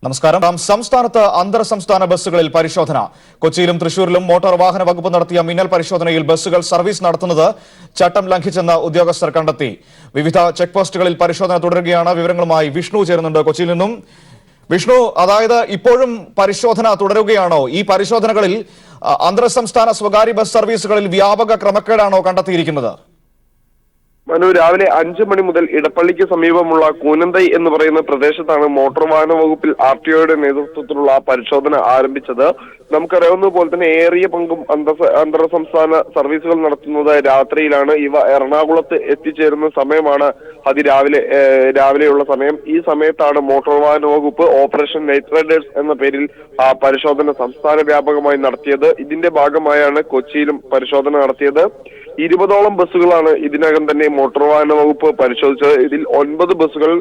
നമസ്കാരം. സംസ്ഥാനത്ത് അന്തർ സംസ്ഥാന ബസ്സുകളിൽ പരിശോധന. കൊച്ചിയിലും തൃശൂരിലും മോട്ടോർ വാഹന വകുപ്പ് നടത്തിയ മിന്നൽ പരിശോധനയിൽ ബസ്സുകൾ സർവീസ് നടത്തുന്നത് ചട്ടം ലംഘിച്ചെന്ന് ഉദ്യോഗസ്ഥർ കണ്ടെത്തി. വിവിധ ചെക്ക് പോസ്റ്റുകളിൽ പരിശോധന തുടരുകയാണ്. വിവരങ്ങളുമായി വിഷ്ണു ചേരുന്നുണ്ട് കൊച്ചിയിൽ നിന്നും. വിഷ്ണു, അതായത് ഇപ്പോഴും പരിശോധന തുടരുകയാണോ? ഈ പരിശോധനകളിൽ അന്തർ സംസ്ഥാന സ്വകാര്യ ബസ് സർവീസുകളിൽ വ്യാപക ക്രമക്കേടാണോ കണ്ടെത്തിയിരിക്കുന്നത്? മനു, രാവിലെ 5 മണി മുതൽ ഇടപ്പള്ളിക്ക് സമീപമുള്ള കൂനന്തൈ എന്ന് പറയുന്ന പ്രദേശത്താണ് മോട്ടോർ വാഹന വകുപ്പിൽ RTOയുടെ നേതൃത്വത്തിലുള്ള പരിശോധന ആരംഭിച്ചത്. നമുക്കറിയാവുന്ന പോലെ തന്നെ ഏറിയ പങ്കും അന്തർ സംസ്ഥാന സർവീസുകൾ നടത്തുന്നത് രാത്രിയിലാണ്. ഇവ എറണാകുളത്ത് എത്തിച്ചേരുന്ന സമയമാണ് രാവിലെയുള്ള സമയം. ഈ സമയത്താണ് മോട്ടോർ വാഹന വകുപ്പ് ഓപ്പറേഷൻ നൈറ്റ് റൈഡേഴ്സ് എന്ന പേരിൽ പരിശോധന സംസ്ഥാന വ്യാപകമായി നടത്തിയത്. ഇതിന്റെ ഭാഗമായാണ് കൊച്ചിയിലും പരിശോധന നടത്തിയത്. 20ഓളം ബസ്സുകളാണ് ഇതിനകം തന്നെ മോട്ടോർ വാഹന വകുപ്പ് പരിശോധിച്ചത്. ഇതിൽ 9 ബസ്സുകൾ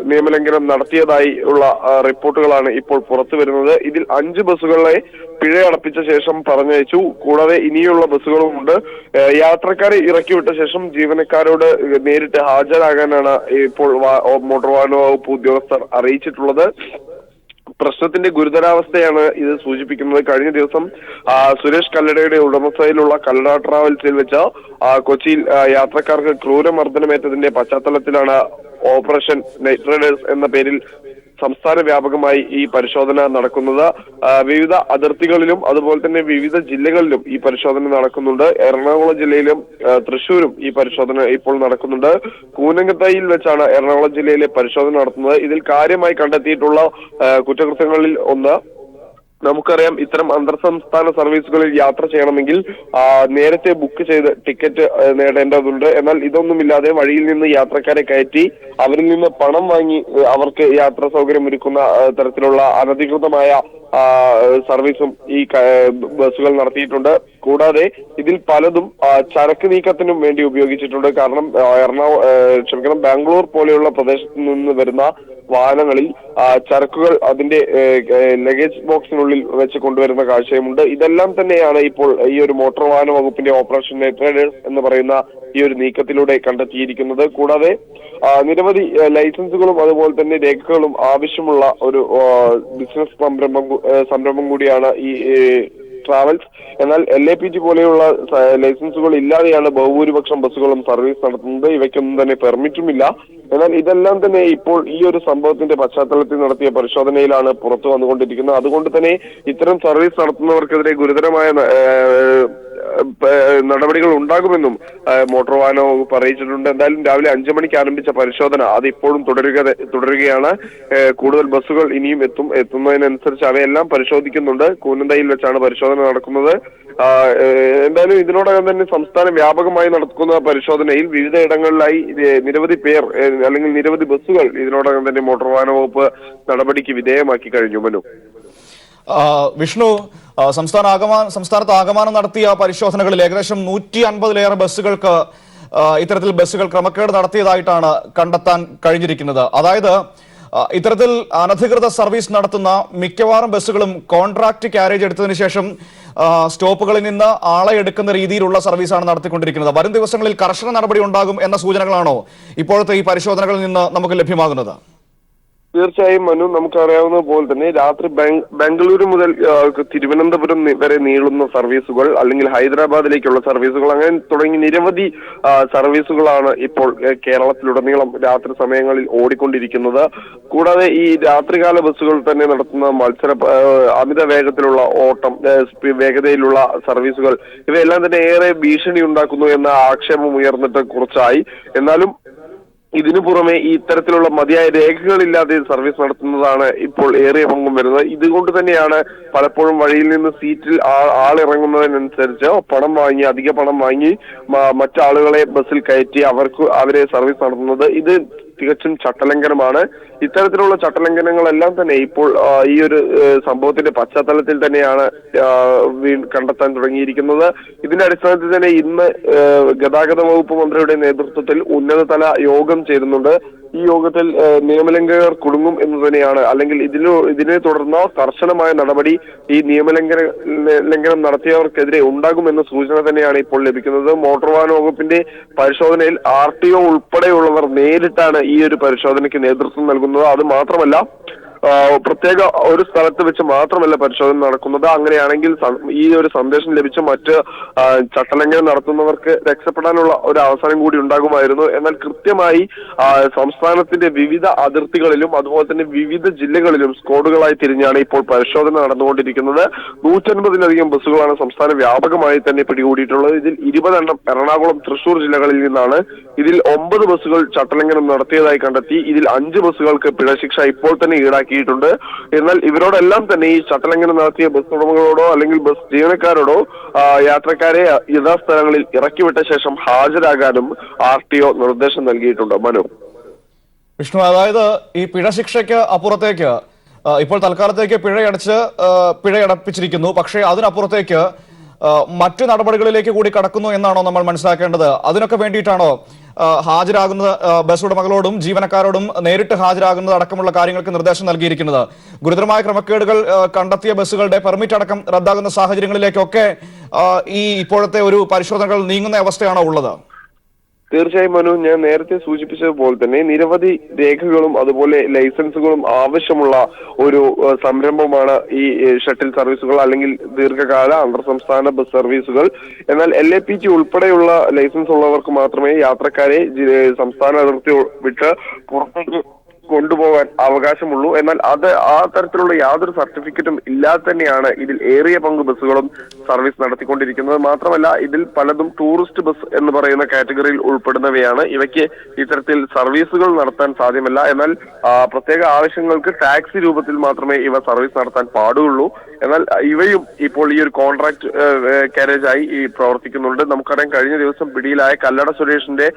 നിയമലംഘനം നടത്തിയതായി ഉള്ള റിപ്പോർട്ടുകളാണ് ഇപ്പോൾ പുറത്തു വരുന്നത്. ഇതിൽ 5 ബസ്സുകളെ പിഴയടപ്പിച്ച ശേഷം പറഞ്ഞയച്ചു. കൂടാതെ ഇനിയുള്ള ബസ്സുകളുമുണ്ട്. യാത്രക്കാരെ ഇറക്കിവിട്ട ശേഷം ജീവനക്കാരോട് നേരിട്ട് ഹാജരാകാനാണ് ഇപ്പോൾ മോട്ടോർ വാഹന വകുപ്പ് ഉദ്യോഗസ്ഥർ അറിയിച്ചിട്ടുള്ളത്. പ്രശ്നത്തിന്റെ ഗുരുതരാവസ്ഥയാണ് ഇത് സൂചിപ്പിക്കുന്നത്. കഴിഞ്ഞ ദിവസം സുരേഷ് കല്ലടയുടെ ഉടമസ്ഥയിലുള്ള കല്ലട ട്രാവൽസിൽ വെച്ച് കൊച്ചിയിൽ യാത്രക്കാർക്ക് ക്രൂരമർദ്ദനമേറ്റതിന്റെ പശ്ചാത്തലത്തിലാണ് ഓപ്പറേഷൻ നൈറ്റ് റൈഡേഴ്സ് എന്ന പേരിൽ സംസ്ഥാന വ്യാപകമായി ഈ പരിശോധന നടക്കുന്നത്. വിവിധ അതിർത്തികളിലും അതുപോലെ തന്നെ വിവിധ ജില്ലകളിലും ഈ പരിശോധന നടക്കുന്നുണ്ട്. എറണാകുളം ജില്ലയിലും തൃശ്ശൂരും ഈ പരിശോധന ഇപ്പോൾ നടക്കുന്നുണ്ട്. കൂനന്തൈയിൽ വെച്ചാണ് എറണാകുളം ജില്ലയിലെ പരിശോധന നടത്തുന്നത്. ഇതിൽ കാര്യമായി കണ്ടെത്തിയിട്ടുള്ള കുറ്റകൃത്യങ്ങളിൽ ഒന്ന്, നമുക്കറിയാം, ഇത്തരം അന്തർ സംസ്ഥാന സർവീസുകളിൽ യാത്ര ചെയ്യണമെങ്കിൽ നേരത്തെ ബുക്ക് ചെയ്ത് ടിക്കറ്റ് നേടേണ്ടതുണ്ട്. എന്നാൽ ഇതൊന്നുമില്ലാതെ വഴിയിൽ നിന്ന് യാത്രക്കാരെ കയറ്റി അവരിൽ നിന്ന് പണം വാങ്ങി അവർക്ക് യാത്രാ സൗകര്യം ഒരുക്കുന്ന തരത്തിലുള്ള അനധികൃതമായ സർവീസും ഈ ബസ്സുകൾ നടത്തിയിട്ടുണ്ട്. കൂടാതെ ഇതിൽ പലതും ചരക്ക് നീക്കത്തിനും വേണ്ടി ഉപയോഗിച്ചിട്ടുണ്ട്. കാരണം ബാംഗ്ലൂർ പോലെയുള്ള പ്രദേശത്ത് നിന്ന് വരുന്ന വാഹനങ്ങളിൽ ചരക്കുകൾ അതിന്റെ ലഗേജ് ബോക്സിനുള്ളിൽ വെച്ച് കൊണ്ടുവരുന്ന കാഴ്ചയുമുണ്ട്. ഇതെല്ലാം തന്നെയാണ് ഇപ്പോൾ ഈ ഒരു മോട്ടോർ വാഹന വകുപ്പിന്റെ ഓപ്പറേഷൻ നൈറ്റ് റൈഡേഴ്സ് എന്ന് പറയുന്ന ഈ ഒരു നീക്കത്തിലൂടെ കണ്ടെത്തിയിരിക്കുന്നത്. കൂടാതെ നിരവധി ലൈസൻസുകളും അതുപോലെ തന്നെ രേഖകളും ആവശ്യമുള്ള ഒരു ബിസിനസ് സംരംഭം കൂടിയാണ് ഈ ട്രാവൽസ്. എന്നാൽ LAPG പോലെയുള്ള ലൈസൻസുകൾ ഇല്ലാതെയാണ് ബഹുഭൂരിപക്ഷം ബസ്സുകളും സർവീസ് നടത്തുന്നത്. ഇവയ്ക്കൊന്നും തന്നെ പെർമിറ്റുമില്ല. എന്നാൽ ഇതെല്ലാം തന്നെ ഇപ്പോൾ ഈ ഒരു സംഭവത്തിന്റെ പശ്ചാത്തലത്തിൽ നടത്തിയ പരിശോധനയിലാണ് പുറത്തു വന്നുകൊണ്ടിരിക്കുന്നത്. അതുകൊണ്ട് തന്നെ ഇത്തരം സർവീസ് നടത്തുന്നവർക്കെതിരെ ഗുരുതരമായ നടപടികൾ ഉണ്ടാകുമെന്നും മോട്ടോർ വാഹന വകുപ്പ് അറിയിച്ചിട്ടുണ്ട്. എന്തായാലും രാവിലെ 5 മണിക്ക് ആരംഭിച്ച പരിശോധന അത് ഇപ്പോഴും തുടരുകയാണ്. കൂടുതൽ ബസ്സുകൾ ഇനിയും എത്തുന്നതിനനുസരിച്ച് അവയെല്ലാം പരിശോധിക്കുന്നുണ്ട്. കൂനന്തൈയിൽ വെച്ചാണ് പരിശോധന നടക്കുന്നത്. എന്തായാലും ഇതിനോടകം തന്നെ സംസ്ഥാന വ്യാപകമായി നടക്കുന്ന പരിശോധനയിൽ വിവിധ ഇടങ്ങളിലായി നിരവധി പേർ അല്ലെങ്കിൽ നിരവധി ബസ്സുകൾ ഇതിനോടകം തന്നെ മോട്ടോർ വാഹന വകുപ്പ് നടപടിക്ക് വിധേയമാക്കി കഴിഞ്ഞു. മനു, വിഷ്ണു, സംസ്ഥാനത്ത് ആകമാനം നടത്തിയ പരിശോധനകളിൽ ഏകദേശം 150-ലേറെ ബസ്സുകൾക്ക് ഇത്തരത്തിൽ ബസ്സുകൾ ക്രമക്കേട് നടത്തിയതായിട്ടാണ് കണ്ടെത്താൻ കഴിഞ്ഞിരിക്കുന്നത്. അതായത് ഇത്തരത്തിൽ അനധികൃത സർവീസ് നടത്തുന്ന മിക്കവാറും ബസ്സുകളും കോൺട്രാക്ട് ക്യാരേജ് എടുത്തതിനു ശേഷം സ്റ്റോപ്പുകളിൽ നിന്ന് ആളെ എടുക്കുന്ന രീതിയിലുള്ള സർവീസാണ് നടത്തിക്കൊണ്ടിരിക്കുന്നത്. വരും ദിവസങ്ങളിൽ കർശന നടപടി ഉണ്ടാകും എന്ന സൂചനകളാണോ ഇപ്പോഴത്തെ ഈ പരിശോധനകളിൽ നിന്ന് നമുക്ക് ലഭ്യമാകുന്നത്? തീർച്ചയായും മനു, നമുക്കറിയാവുന്ന പോലെ തന്നെ രാത്രി ബാംഗ്ലൂരു മുതൽ തിരുവനന്തപുരം വരെ നീളുന്ന സർവീസുകൾ, അല്ലെങ്കിൽ ഹൈദരാബാദിലേക്കുള്ള സർവീസുകൾ, അങ്ങനെ തുടങ്ങി നിരവധി സർവീസുകളാണ് ഇപ്പോൾ കേരളത്തിലുടനീളം രാത്രി സമയങ്ങളിൽ ഓടിക്കൊണ്ടിരിക്കുന്നത്. കൂടാതെ ഈ രാത്രികാല ബസ്സുകൾ തന്നെ നടത്തുന്ന അമിത വേഗത്തിലുള്ള ഓട്ടം, വേഗതയിലുള്ള സർവീസുകൾ, ഇവയെല്ലാം തന്നെ ഏറെ ഭീഷണി ഉണ്ടാക്കുന്നു എന്ന ആക്ഷേപം ഉയർന്നിട്ട് കുറച്ചായി. എന്നാലും ഇതിനു പുറമെ ഈ ഇത്തരത്തിലുള്ള മതിയായ രേഖകളില്ലാതെ സർവീസ് നടത്തുന്നതാണ് ഇപ്പോൾ ഏറിയ പങ്കും വരുന്നത്. ഇതുകൊണ്ട് തന്നെയാണ് പലപ്പോഴും വഴിയിൽ നിന്ന് സീറ്റിൽ ആളിറങ്ങുന്നതിനനുസരിച്ച് അധിക പണം വാങ്ങി മറ്റാളുകളെ ബസ്സിൽ കയറ്റി അവരെ സർവീസ് നടത്തുന്നത്. ഇത് തികച്ചും ചട്ടലംഘനമാണ്. ഇത്തരത്തിലുള്ള ചട്ടലംഘനങ്ങളെല്ലാം തന്നെ ഇപ്പോൾ ഈ ഒരു സംഭവത്തിന്റെ പശ്ചാത്തലത്തിൽ തന്നെയാണ് കണ്ടെത്താൻ തുടങ്ങിയിരിക്കുന്നത്. ഇതിന്റെ അടിസ്ഥാനത്തിൽ തന്നെ ഇന്ന് ഗതാഗത വകുപ്പ് മന്ത്രിയുടെ നേതൃത്വത്തിൽ ഉന്നതതല യോഗം ചേരുന്നുണ്ട്. ഈ യോഗത്തിൽ നിയമലംഘകർ കുടുങ്ങും എന്ന് തന്നെയാണ്, അല്ലെങ്കിൽ ഇതിനെ തുടർന്ന് കർശനമായ നടപടി ഈ ലംഘനം നടത്തിയവർക്കെതിരെ ഉണ്ടാകുമെന്ന സൂചന തന്നെയാണ് ഇപ്പോൾ ലഭിക്കുന്നത്. മോട്ടോർ വാഹന വകുപ്പിന്റെ പരിശോധനയിൽ RTO ഉൾപ്പെടെയുള്ളവർ നേരിട്ടാണ് ഈ ഒരു പരിശോധനയ്ക്ക് നേതൃത്വം നൽകുന്നത്. അത് മാത്രമല്ല, പ്രത്യേക ഒരു സ്ഥലത്ത് വെച്ച് മാത്രമല്ല പരിശോധന നടക്കുന്നത്. അങ്ങനെയാണെങ്കിൽ ഈ ഒരു സന്ദേശം ലഭിച്ച മറ്റ് ചട്ടലംഘനം നടത്തുന്നവർക്ക് രക്ഷപ്പെടാനുള്ള ഒരു അവസരം കൂടി ഉണ്ടാകുമായിരുന്നു. എന്നാൽ കൃത്യമായി സംസ്ഥാനത്തിന്റെ വിവിധ അതിർത്തികളിലും അതുപോലെ തന്നെ വിവിധ ജില്ലകളിലും സ്ക്വാഡുകളായി തിരിഞ്ഞാണ് ഇപ്പോൾ പരിശോധന നടന്നുകൊണ്ടിരിക്കുന്നത്. 150-ലധികം ബസ്സുകളാണ് സംസ്ഥാന വ്യാപകമായി തന്നെ പിടികൂടിയിട്ടുള്ളത്. ഇതിൽ 20 എണ്ണം എറണാകുളം, തൃശൂർ ജില്ലകളിൽ നിന്നാണ്. ഇതിൽ 9 ബസ്സുകൾ ചട്ടലംഘനം നടത്തിയതായി കണ്ടെത്തി. ഇതിൽ 5 ബസ്സുകൾക്ക് പിഴശിക്ഷ ഇപ്പോൾ തന്നെ ഈടാക്കിയിട്ടുണ്ട്. എന്നാൽ ഇവരോടെല്ലാം തന്നെ ഈ ചട്ടലംഘനം നടത്തിയ ബസ് ഉടമകളോടോ അല്ലെങ്കിൽ ബസ് ജീവനക്കാരോടോ യാത്രക്കാരെ യഥാസ്ഥലങ്ങളിൽ ഇറക്കിവിട്ട ശേഷം ഹാജരാകാനും RTO നിർദ്ദേശം നൽകിയിട്ടുണ്ട്. മനു, വിഷ്ണു, അതായത് ഈ പിഴശിക്ഷയ്ക്ക് അപ്പുറത്തേക്ക് ഇപ്പോൾ തൽക്കാലത്തേക്ക് പിഴയടപ്പിച്ചിരിക്കുന്നു. പക്ഷേ അതിനപ്പുറത്തേക്ക് മറ്റു നടപടികളിലേക്ക് കൂടി കടക്കുന്നു എന്നാണോ നമ്മൾ മനസ്സിലാക്കേണ്ടത്? അതിനൊക്കെ വേണ്ടിയിട്ടാണോ ഹാജരാകുന്ന ബസ് ഉടമകളോടും ജീവനക്കാരോടും നേരിട്ട് ഹാജരാകുന്നത് അടക്കമുള്ള കാര്യങ്ങൾക്ക് നിർദ്ദേശം നൽകിയിരിക്കുന്നത്? ഗുരുതരമായ ക്രമക്കേടുകൾ കണ്ടെത്തിയ ബസ്സുകളുടെ പെർമിറ്റ് അടക്കം റദ്ദാകുന്ന സാഹചര്യങ്ങളിലേക്കൊക്കെ ഈ ഇപ്പോഴത്തെ ഒരു പരിശോധനകൾ നീങ്ങുന്ന അവസ്ഥയാണോ ഉള്ളത്? തീർച്ചയായും മനു, ഞാൻ നേരത്തെ സൂചിപ്പിച്ചതുപോലെ തന്നെ നിരവധി രേഖകളും അതുപോലെ ലൈസൻസുകളും ആവശ്യമുള്ള ഒരു സംരംഭമാണ് ഈ ഷട്ടിൽ സർവീസുകൾ അല്ലെങ്കിൽ ദീർഘകാല അന്തർ സംസ്ഥാന ബസ് സർവീസുകൾ. എന്നാൽ LAPT ഉൾപ്പെടെയുള്ള ലൈസൻസ് ഉള്ളവർക്ക് മാത്രമേ യാത്രക്കാരെ സംസ്ഥാന അതിർത്തി വിട്ട് പുറത്തേക്ക് കൊണ്ടുപോകാൻ അവകാശമുള്ളൂ. എന്നാൽ ആ തരത്തിലുള്ള യാതൊരു സർട്ടിഫിക്കറ്റും ഇല്ലാതെ തന്നെയാണ് ഇതിൽ ഏറിയ പങ്ക് ബസ്സുകളും സർവീസ് നടത്തിക്കൊണ്ടിരിക്കുന്നത്. മാത്രമല്ല ഇതിൽ പലതും ടൂറിസ്റ്റ് ബസ് എന്ന് പറയുന്ന കാറ്റഗറിയിൽ ഉൾപ്പെടുന്നവയാണ്. ഇവയ്ക്ക് ഇത്തരത്തിൽ സർവീസുകൾ നടത്താൻ സാധ്യമല്ല. എന്നാൽ പ്രത്യേക ആവശ്യങ്ങൾക്ക് ടാക്സി രൂപത്തിൽ മാത്രമേ ഇവ സർവീസ് നടത്താൻ പാടുള്ളൂ. എന്നാൽ ഇവയും ഇപ്പോൾ ഈ ഒരു കോൺട്രാക്ട് കാരേജായി പ്രവർത്തിക്കുന്നുണ്ട്. നമുക്കറിയാം, കഴിഞ്ഞ ദിവസം പിടിയിലായ കല്ലട സുരേഷിന്റെ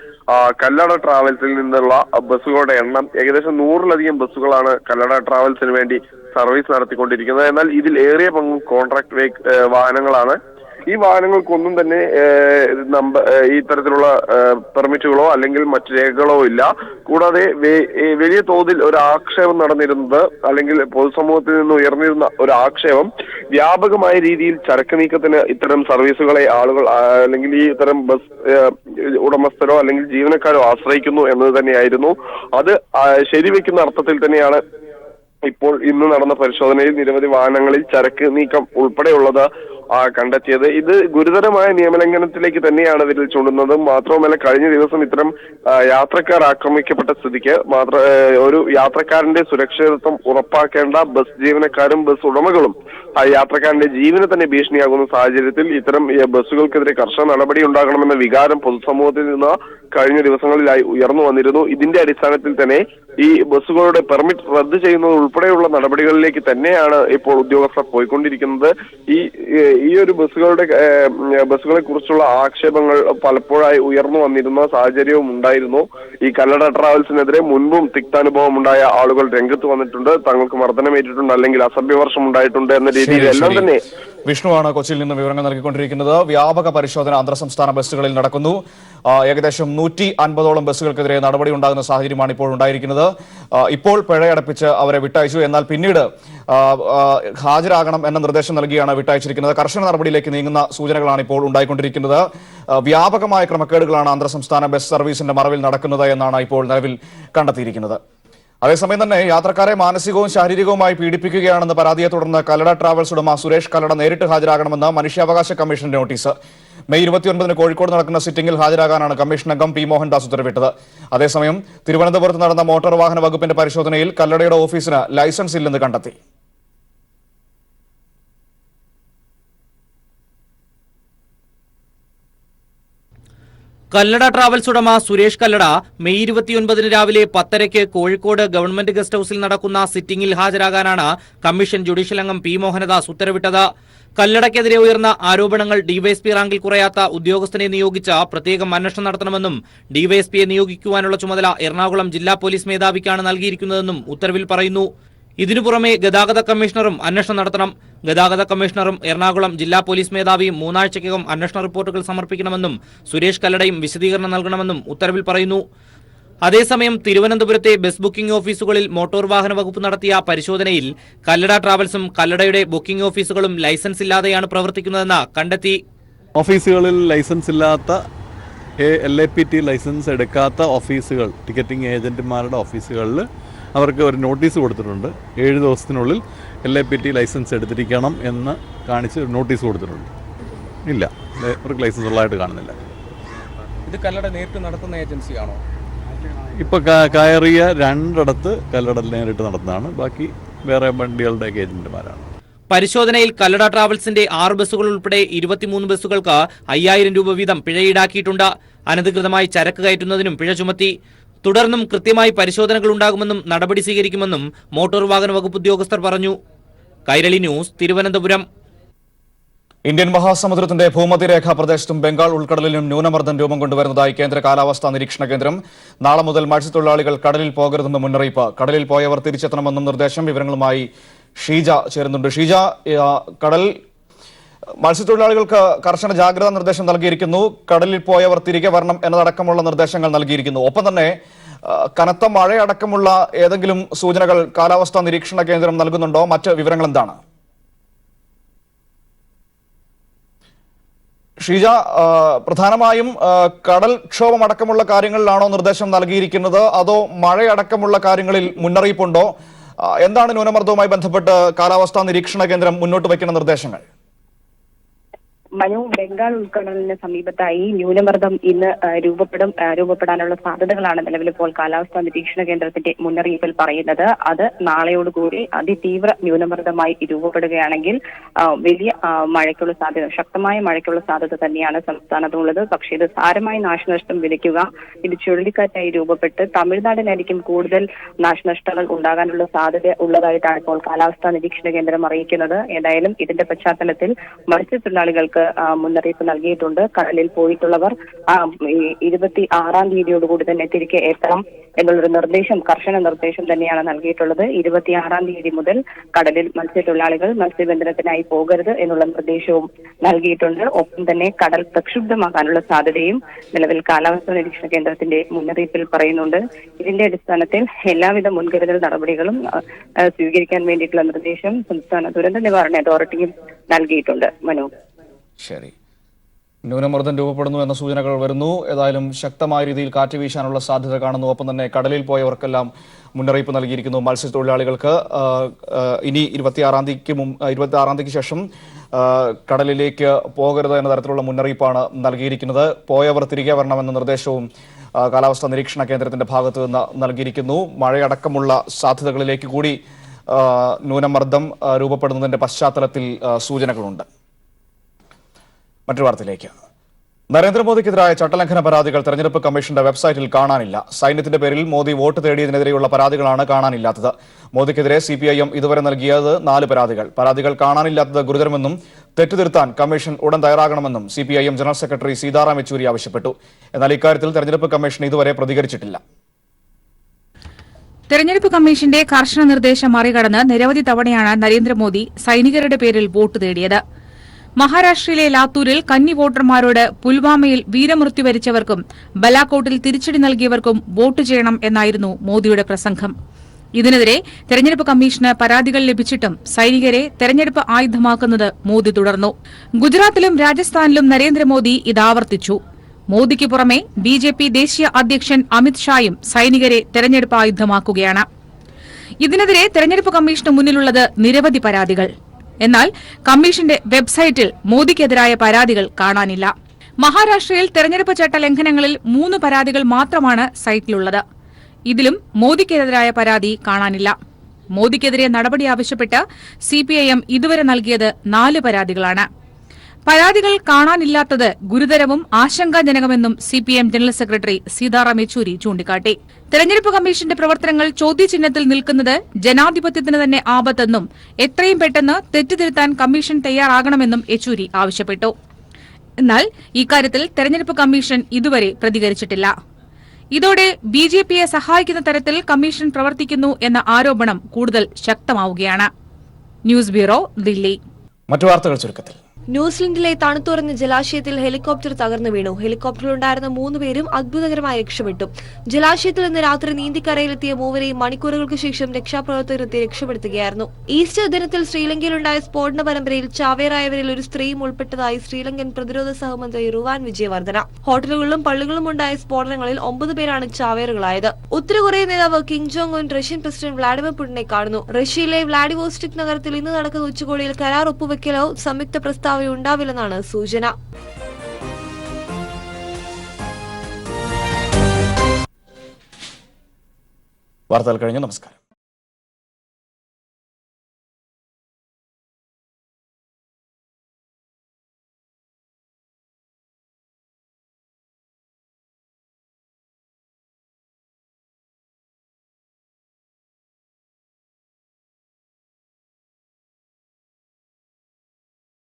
കല്ലട ട്രാവൽസിൽ നിന്നുള്ള ബസ്സുകളുടെ എണ്ണം ഏകദേശം 100-ലധികം ബസ്സുകളാണ് കല്ലട ട്രാവൽസിന് വേണ്ടി സർവീസ് നടത്തിക്കൊണ്ടിരിക്കുന്നത്. എന്നാൽ ഇതിൽ ഏറിയ പങ്കും കോൺട്രാക്ട് വാഹനങ്ങളാണ്. ഈ വാഹനങ്ങൾക്കൊന്നും തന്നെ ഈ തരത്തിലുള്ള പെർമിറ്റുകളോ അല്ലെങ്കിൽ മറ്റു രേഖകളോ ഇല്ല. കൂടാതെ വലിയ തോതിൽ ഒരു ആക്ഷേപം നടന്നിരുന്നത് അല്ലെങ്കിൽ പൊതുസമൂഹത്തിൽ നിന്ന് ഉയർന്നിരുന്ന ഒരു ആക്ഷേപം വ്യാപകമായ രീതിയിൽ ചരക്ക് നീക്കത്തിന് ഇത്തരം സർവീസുകളെ ആളുകൾ അല്ലെങ്കിൽ ഈ ഇത്തരം ബസ് ഉടമസ്ഥരോ അല്ലെങ്കിൽ ജീവനക്കാരോ ആശ്രയിക്കുന്നു എന്നത് തന്നെയായിരുന്നു. അത് ശരിവെക്കുന്ന അർത്ഥത്തിൽ തന്നെയാണ് ഇപ്പോൾ ഇന്ന് നടന്ന പരിശോധനയിൽ നിരവധി വാഹനങ്ങളിൽ ചരക്ക് നീക്കം ഉൾപ്പെടെയുള്ളത് കണ്ടെത്തിയത്. ഇത് ഗുരുതരമായ നിയമലംഘനത്തിലേക്ക് തന്നെയാണ് വിരൽ ചൂണ്ടുന്നത്. മാത്രവുമല്ല, കഴിഞ്ഞ ദിവസം ഇത്തരം യാത്രക്കാർ ആക്രമിക്കപ്പെട്ട സ്ഥിതിക്ക് ഒരു യാത്രക്കാരന്റെ സുരക്ഷിതത്വം ഉറപ്പാക്കേണ്ട ബസ് ജീവനക്കാരും ബസ് ഉടമകളും ആ യാത്രക്കാരന്റെ ജീവന് തന്നെ ഭീഷണിയാകുന്ന സാഹചര്യത്തിൽ ഇത്തരം ബസ്സുകൾക്കെതിരെ കർശന നടപടി ഉണ്ടാകണമെന്ന വികാരം പൊതുസമൂഹത്തിൽ നിന്ന് കഴിഞ്ഞ ദിവസങ്ങളിലായി ഉയർന്നു വന്നിരുന്നു. ഇതിന്റെ അടിസ്ഥാനത്തിൽ തന്നെ ഈ ബസ്സുകളുടെ പെർമിറ്റ് റദ്ദ് ചെയ്യുന്നത് ഉൾപ്പെടെയുള്ള നടപടികളിലേക്ക് തന്നെയാണ് ഇപ്പോൾ ഉദ്യോഗസ്ഥർ പോയിക്കൊണ്ടിരിക്കുന്നത്. ഈ ഒരു ബസ്സുകളെ കുറിച്ചുള്ള ആക്ഷേപങ്ങൾ പലപ്പോഴായി ഉയർന്നു വന്നിരുന്ന സാഹചര്യവും ഉണ്ടായിരുന്നു. ഈ കല്ലട ട്രാവൽസിനെതിരെ മുൻപും തിക്താനുഭവം ഉണ്ടായ ആളുകൾ രംഗത്ത് വന്നിട്ടുണ്ട്. തങ്ങൾക്ക് മർദ്ദനമേറ്റിട്ടുണ്ട് അല്ലെങ്കിൽ അസഭ്യവർഷം ഉണ്ടായിട്ടുണ്ട് എന്ന രീതിയിൽ എല്ലാം തന്നെ. വിഷ്ണുവാണ് കൊച്ചിയിൽ നിന്ന് വിവരങ്ങൾ നൽകിക്കൊണ്ടിരിക്കുന്നത്. വ്യാപക പരിശോധന അന്തർ സംസ്ഥാന ബസ്സുകളിൽ നടക്കുന്നു. ഏകദേശം 150ഓളം ബസ്സുകൾക്കെതിരെ നടപടി ഉണ്ടാകുന്ന സാഹചര്യമാണ് ഇപ്പോൾ ഉണ്ടായിരിക്കുന്നത്. ഇപ്പോൾ പിഴയടപ്പിച്ച് അവരെ വിട്ടയച്ചു. എന്നാൽ പിന്നീട് ഹാജരാകണം എന്ന നിർദ്ദേശം നൽകിയാണ് വിട്ടയച്ചിരിക്കുന്നത്. കർശന നടപടിയിലേക്ക് നീങ്ങുന്ന സൂചനകളാണ് ഇപ്പോൾ ഉണ്ടായിക്കൊണ്ടിരിക്കുന്നത്. വ്യാപകമായ ക്രമക്കേടുകളാണ് അന്തർ സംസ്ഥാന ബസ് സർവീസിന്റെ മറവിൽ നടക്കുന്നത് എന്നാണ് ഇപ്പോൾ നിലവിൽ കണ്ടെത്തിയിരിക്കുന്നത്. അതേസമയം തന്നെ യാത്രക്കാരെ മാനസികവും ശാരീരികവുമായി പീഡിപ്പിക്കുകയാണെന്ന് പരാതിയെ തുടർന്ന് കല്ലട ട്രാവൽസ് ഉടമ സുരേഷ് കല്ലട നേരിട്ട് ഹാജരാകണമെന്ന് മനുഷ്യാവകാശ കമ്മീഷന്റെ നോട്ടീസ്. മെയ് 29 കോഴിക്കോട് നടക്കുന്ന സിറ്റിംഗിൽ ഹാജരാകാനാണ് കമ്മീഷൻ അംഗം P. മോഹൻദാസ് ഉത്തരവിട്ടത്. അതേസമയം തിരുവനന്തപുരത്ത് നടന്ന മോട്ടോർ വാഹന വകുപ്പിന്റെ പരിശോധനയിൽ കല്ലടയുടെ ഓഫീസിന് ലൈസൻസ് ഇല്ലെന്ന് കണ്ടെത്തി. കല്ലട ട്രാവൽസ് ഉടമ സുരേഷ് കല്ലട മെയ് 29 രാവിലെ 10:30 കോഴിക്കോട് ഗവൺമെന്റ് ഗസ്റ്റ് ഹൌസിൽ നടക്കുന്ന സിറ്റിംഗിൽ ഹാജരാകാനാണ് കമ്മീഷൻ ജുഡീഷ്യൽ അംഗം P. മോഹൻദാസ് ഉത്തരവിട്ടത്. കല്ലടയ്ക്കെതിരെ ഉയർന്ന ആരോപണങ്ങൾ ഡിവൈഎസ്പി റാങ്കിൽ കുറയാത്ത ഉദ്യോഗസ്ഥനെ നിയോഗിച്ച പ്രത്യേകം അന്വേഷണം നടത്തണമെന്നും ഡിവൈഎസ്പിയെ നിയോഗിക്കുവാനുള്ള ചുമതല എറണാകുളം ജില്ലാ പോലീസ് മേധാവിക്കാണ് നൽകിയിരിക്കുന്നതെന്നും ഉത്തരവിൽ പറയുന്നു. ഇതിനു പുറമെ ഗതാഗത കമ്മീഷണറും അന്വേഷണം നടത്തണം. ഗതാഗത കമ്മീഷണറും എറണാകുളം ജില്ലാ പോലീസ് മേധാവിയും 3 ആഴ്ചയ്ക്കകം അന്വേഷണ റിപ്പോർട്ടുകൾ സമർപ്പിക്കണമെന്നും സുരേഷ് കല്ലടയും വിശദീകരണം നൽകണമെന്നും ഉത്തരവിൽ പറയുന്നു. അതേസമയം തിരുവനന്തപുരത്തെ ബസ് ബുക്കിംഗ് ഓഫീസുകളിൽ മോട്ടോർ വാഹന വകുപ്പ് നടത്തിയ പരിശോധനയിൽ കല്ലട ട്രാവൽസും കല്ലടയുടെ ബുക്കിംഗ് ഓഫീസുകളും ലൈസൻസ് ഇല്ലാതെയാണ് പ്രവർത്തിക്കുന്നതെന്ന് കണ്ടെത്തി. ഓഫീസുകളിൽ ലൈസൻസ് ഇല്ലാത്ത LAPT ലൈസൻസ് എടുക്കാത്ത ഓഫീസുകൾ, ടിക്കറ്റിംഗ് ഏജന്റുമാരുടെ ഓഫീസുകളിൽ അവർക്ക് ഒരു നോട്ടീസ് കൊടുത്തിട്ടുണ്ട്. 7 ദിവസത്തിനുള്ളിൽ LAPT ലൈസൻസ് എടുത്തിരിക്കണം എന്ന് കാണിച്ച് ഒരു നോട്ടീസ് കൊടുത്തിട്ടുണ്ട്. ഇല്ല, അവർക്ക് ലൈസൻസ് ഉള്ളതായിട്ട് കാണുന്നില്ല. ഇത് കല്ലട നേരിട്ട് നടത്തുന്ന ഏജൻസിയാണോ? ഇപ്പോൾ കയറിയ 2 കല്ലട നേരിട്ട് നടത്തുന്നതാണ്, ബാക്കി വേറെ വണ്ടികളുടെ ഏജന്റുമാരാണ്. പരിശോധനയിൽ കല്ലട ട്രാവൽസിന്റെ 6 ബസ്സുകൾ ഉൾപ്പെടെ 23 ബസ്സുകൾക്ക് 5000 രൂപ വീതം പിഴ ഈടാക്കിയിട്ടുണ്ട്. അനധികൃതമായി ചരക്ക് കയറ്റുന്നതിനും പിഴ ചുമത്തി. തുടർന്നും കൃത്യമായി പരിശോധനകൾ ഉണ്ടാകുമെന്നും നടപടി സ്വീകരിക്കുമെന്നും മോട്ടോർ വാഹന വകുപ്പ് ഉദ്യോഗസ്ഥർ പറഞ്ഞു. കൈരളി ന്യൂസ്, തിരുവനന്തപുരം. ഇന്ത്യൻ മഹാസമുദ്രത്തിന്റെ ഭൂമധ്യരേഖാ പ്രദേശത്തും ബംഗാൾ ഉൾക്കടലിലും ന്യൂനമർദ്ദം രൂപം കൊണ്ടുവരുന്നതായി കേന്ദ്ര കാലാവസ്ഥാ നിരീക്ഷണ കേന്ദ്രം. നാളെ മുതൽ മത്സ്യത്തൊഴിലാളികൾ കടലിൽ പോകരുതെന്ന് മുന്നറിയിപ്പ്. കടലിൽ പോയവർ തിരിച്ചെത്തണമെന്നും നിർദ്ദേശം. വിവരങ്ങളുമായി ഷീജ ചേരുന്നുണ്ട്. ഷീജ, മത്സ്യത്തൊഴിലാളികൾക്ക് കർശന ജാഗ്രതാ നിർദ്ദേശം നൽകിയിരിക്കുന്നു. കടലിൽ പോയവർ തിരികെ വരണം എന്നതടക്കമുള്ള നിർദ്ദേശങ്ങൾ നൽകിയിരിക്കുന്നു. ഒപ്പം തന്നെ കനത്ത മഴയടക്കമുള്ള ഏതെങ്കിലും സൂചനകൾ കാലാവസ്ഥാ നിരീക്ഷണ കേന്ദ്രം നൽകുന്നുണ്ടോ? മറ്റ് വിവരങ്ങൾ എന്താണ്? ഷീജ, പ്രധാനമായും കടൽക്ഷോഭം അടക്കമുള്ള കാര്യങ്ങളിലാണോ നിർദ്ദേശം നൽകിയിരിക്കുന്നത്, അതോ മഴയടക്കമുള്ള കാര്യങ്ങളിൽ മുന്നറിയിപ്പുണ്ടോ? എന്താണ് ന്യൂനമർദ്ദവുമായി ബന്ധപ്പെട്ട് കാലാവസ്ഥാ നിരീക്ഷണ കേന്ദ്രം മുന്നോട്ട് വയ്ക്കുന്ന നിർദ്ദേശങ്ങൾ? മനു, ബംഗാൾ ഉൾക്കടലിന് സമീപത്തായി ന്യൂനമർദ്ദം ഇന്ന് രൂപപ്പെടാനുള്ള സാധ്യതകളാണ് നിലവിലിപ്പോൾ കാലാവസ്ഥാ നിരീക്ഷണ കേന്ദ്രത്തിന്റെ മുന്നറിയിപ്പിൽ പറയുന്നത്. അത് നാളെയോടുകൂടി അതിതീവ്ര ന്യൂനമർദ്ദമായി രൂപപ്പെടുകയാണെങ്കിൽ വലിയ മഴയ്ക്കുള്ള സാധ്യത, ശക്തമായ മഴയ്ക്കുള്ള സാധ്യത തന്നെയാണ് സംസ്ഥാനത്തുള്ളത്. പക്ഷേ ഇത് സാരമായ നാശനഷ്ടം വിതയ്ക്കുക. ഇത് ചുഴലിക്കാറ്റായി രൂപപ്പെട്ട് തമിഴ്നാടിനായിരിക്കും കൂടുതൽ നാശനഷ്ടങ്ങൾ ഉണ്ടാകാനുള്ള സാധ്യത ഉള്ളതായിട്ടാണ് ഇപ്പോൾ കാലാവസ്ഥാ നിരീക്ഷണ കേന്ദ്രം അറിയിക്കുന്നത്. ഏതായാലും ഇതിന്റെ പശ്ചാത്തലത്തിൽ മത്സ്യത്തൊഴിലാളികൾക്ക് മുന്നറിയിപ്പ് നൽകിയിട്ടുണ്ട്. കടലിൽ പോയിട്ടുള്ളവർ 26-ാം തീയതിയോടുകൂടി തന്നെ തിരികെ എത്തണം എന്നുള്ളൊരു നിർദ്ദേശം, കർശന നിർദ്ദേശം തന്നെയാണ് നൽകിയിട്ടുള്ളത്. 26-ാം തീയതി മുതൽ കടലിൽ മത്സ്യത്തൊഴിലാളികൾ മത്സ്യബന്ധനത്തിനായി പോകരുത് എന്നുള്ള നിർദ്ദേശവും നൽകിയിട്ടുണ്ട്. ഒപ്പം തന്നെ കടൽ പ്രക്ഷുബ്ധമാകാനുള്ള സാധ്യതയും നിലവിൽ കാലാവസ്ഥാ നിരീക്ഷണ കേന്ദ്രത്തിന്റെ മുന്നറിയിപ്പിൽ പറയുന്നുണ്ട്. ഇതിന്റെ അടിസ്ഥാനത്തിൽ എല്ലാവിധ മുൻകരുതൽ നടപടികളും സ്വീകരിക്കാൻ വേണ്ടിയിട്ടുള്ള നിർദ്ദേശം സംസ്ഥാന ദുരന്ത നിവാരണ അതോറിറ്റിയും നൽകിയിട്ടുണ്ട്. മനു, ശരി, ന്യൂനമർദ്ദം രൂപപ്പെടുന്നു എന്ന സൂചനകൾ വരുന്നു. ഏതായാലും ശക്തമായ രീതിയിൽ കാറ്റ് വീശാനുള്ള സാധ്യത കാണുന്നു. ഒപ്പം തന്നെ കടലിൽ പോയവർക്കെല്ലാം മുന്നറിയിപ്പ് നൽകിയിരിക്കുന്നു. മത്സ്യത്തൊഴിലാളികൾക്ക് ഇനി 26-ാം തീയതിക്ക് ശേഷം കടലിലേക്ക് പോകരുത് എന്ന തരത്തിലുള്ള മുന്നറിയിപ്പാണ് നൽകിയിരിക്കുന്നത്. പോയവർ തിരികെ വരണമെന്ന നിർദ്ദേശവും കാലാവസ്ഥാ നിരീക്ഷണ കേന്ദ്രത്തിന്റെ ഭാഗത്തു നിന്ന് നൽകിയിരിക്കുന്നു. മഴയടക്കമുള്ള സാധ്യതകളിലേക്ക് കൂടി ന്യൂനമർദ്ദം രൂപപ്പെടുന്നതിന്റെ പശ്ചാത്തലത്തിൽ സൂചനകളുണ്ട്. മറ്റൊരു വാർത്തയിലേക്ക്. നരേന്ദ്രമോദിക്കെതിരായ ചട്ടലംഘന പരാതികൾ തെരഞ്ഞെടുപ്പ് കമ്മീഷന്റെ വെബ്സൈറ്റിൽ കാണാനില്ല. സൈന്യത്തിന്റെ പേരിൽ മോദി വോട്ട് തേടിയതിനെതിരെയുള്ള പരാതികളാണ് കാണാനില്ലാത്തത്. മോദിക്കെതിരെ CPIM ഇതുവരെ നൽകിയത് 4 പരാതികൾ. പരാതികൾ കാണാനില്ലാത്തത് ഗുരുതരമെന്നും തെറ്റുതിരുത്താൻ കമ്മീഷൻ ഉടൻ തയ്യാറാകണമെന്നും CPIM general secretary Sitaram Yechury ആവശ്യപ്പെട്ടു. എന്നാൽ ഇക്കാര്യത്തിൽ തെരഞ്ഞെടുപ്പ് കമ്മീഷൻ ഇതുവരെ പ്രതികരിച്ചിട്ടില്ല. തെരഞ്ഞെടുപ്പ് കമ്മീഷന്റെ കർശന നിർദ്ദേശം മറികടന്ന് നിരവധി തവണയാണ് നരേന്ദ്രമോദി സൈനികരുടെ പേരിൽ വോട്ട് തേടിയത്. മഹാരാഷ്ട്രയിലെ ലാത്തൂരിൽ കന്നി വോട്ടർമാരോട് പുൽവാമയിൽ വീരമൃത്യു വരിച്ചവർക്കും ബലാക്കോട്ടിൽ തിരിച്ചടി നൽകിയവർക്കും വോട്ട് ചെയ്യണം എന്നായിരുന്നു മോദിയുടെ പ്രസംഗം. ഇതിനെതിരെ തെരഞ്ഞെടുപ്പ് കമ്മീഷന് പരാതികൾ ലഭിച്ചിട്ടും സൈനികരെ തെരഞ്ഞെടുപ്പ് ആയുധമാക്കുന്നത് മോദി തുടർന്നു. ഗുജറാത്തിലും രാജസ്ഥാനിലും നരേന്ദ്രമോദി ഇതാവർത്തിച്ചു. മോദിക്ക് പുറമെ BJP ദേശീയ അധ്യക്ഷൻ അമിത് ഷായും സൈനികരെ തെരഞ്ഞെടുപ്പ് ആയുധമാക്കുകയാണ്. ഇതിനെതിരെ തെരഞ്ഞെടുപ്പ് കമ്മീഷന് മുന്നിലുള്ളത് നിരവധി പരാതികൾ. എന്നാൽ കമ്മീഷന്റെ വെബ്സൈറ്റിൽ മോദിക്കെതിരായ പരാതികൾ കാണാനില്ല. മഹാരാഷ്ട്രയിൽ തെരഞ്ഞെടുപ്പ് ചട്ട ലംഘനങ്ങളിൽ 3 പരാതികൾ മാത്രമാണ് സൈറ്റിലുള്ളത്. ഇതിലും മോദിക്കെതിരായ പരാതി കാണാനില്ല. മോദിക്കെതിരെ നടപടി ആവശ്യപ്പെട്ട് CPIM ഇതുവരെ നൽകിയത് 4 പരാതികളാണ്. പരാതികൾ കാണാനില്ലാത്തത് ഗുരുതരവും ആശങ്കാജനകമെന്നും CPIM general secretary Sitaram Yechury ചൂണ്ടിക്കാട്ടി. തെരഞ്ഞെടുപ്പ് കമ്മീഷന്റെ പ്രവർത്തനങ്ങൾ ചോദ്യചിഹ്നത്തിൽ നിൽക്കുന്നത് ജനാധിപത്യത്തിന് തന്നെ ആപത്തെന്നും എത്രയും പെട്ടെന്ന് തെറ്റുതിരുത്താൻ കമ്മീഷൻ തയ്യാറാകണമെന്നും യെച്ചൂരി ആവശ്യപ്പെട്ടു. എന്നാൽ ഇക്കാര്യത്തിൽ തെരഞ്ഞെടുപ്പ് കമ്മീഷൻ ഇതുവരെ പ്രതികരിച്ചിട്ടില്ല. ഇതോടെ BJPയെ സഹായിക്കുന്ന തരത്തിൽ കമ്മീഷൻ പ്രവർത്തിക്കുന്നു എന്ന ആരോപണം കൂടുതൽ ശക്തമാവുകയാണ്. News bureau, Delhi. മറ്റു വാർത്തകൾ ചുരുക്കത്തിൽ. ന്യൂസിലൻഡിലെ തണുത്തുറഞ്ഞ ജലാശയത്തിൽ ഹെലികോപ്റ്റർ തകർന്നു വീണു. ഹെലികോപ്റ്ററിലുണ്ടായിരുന്ന 3 പേരും അത്ഭുതകരമായി രക്ഷപ്പെട്ടു. ജലാശയത്തിൽ നിന്ന് രാത്രി നീന്തിക്കരയിലെത്തിയ മൂവരെയും മണിക്കൂറുകൾക്ക് ശേഷം രക്ഷാപ്രവർത്തകരെത്തി രക്ഷപ്പെടുത്തുകയായിരുന്നു. ഈസ്റ്റർ ദിനത്തിൽ ശ്രീലങ്കയിലുണ്ടായ സ്ഫോടന പരമ്പരയിൽ ചാവേറായവരിൽ ഒരു സ്ത്രീയും ഉൾപ്പെട്ടതായി ശ്രീലങ്കൻ പ്രതിരോധ സഹമന്ത്രി റുവാൻ വിജയവർദ്ധന. ഹോട്ടലുകളിലും പള്ളികളിലും ഉണ്ടായ സ്ഫോടനങ്ങളിൽ 9 പേരാണ് ചാവേറുകളായത്. ഉത്തര കൊറിയൻ നേതാവ് Kim Jong Un Russian president Vladimir പുടിനെ കാണുന്നു. റഷ്യയിലെ വ്ളാഡിവോസ്റ്റോക്ക് നഗരത്തിൽ ഇന്ന് നടക്കുന്ന ഉച്ചകോടിയിൽ കരാർ ഒപ്പുവെക്കലോ സംയുക്ത പ്രസ്താവന ഉണ്ടാവില്ലെന്നാണ് സൂചന. വാർത്തകൾ കഴിഞ്ഞു. നമസ്കാരം.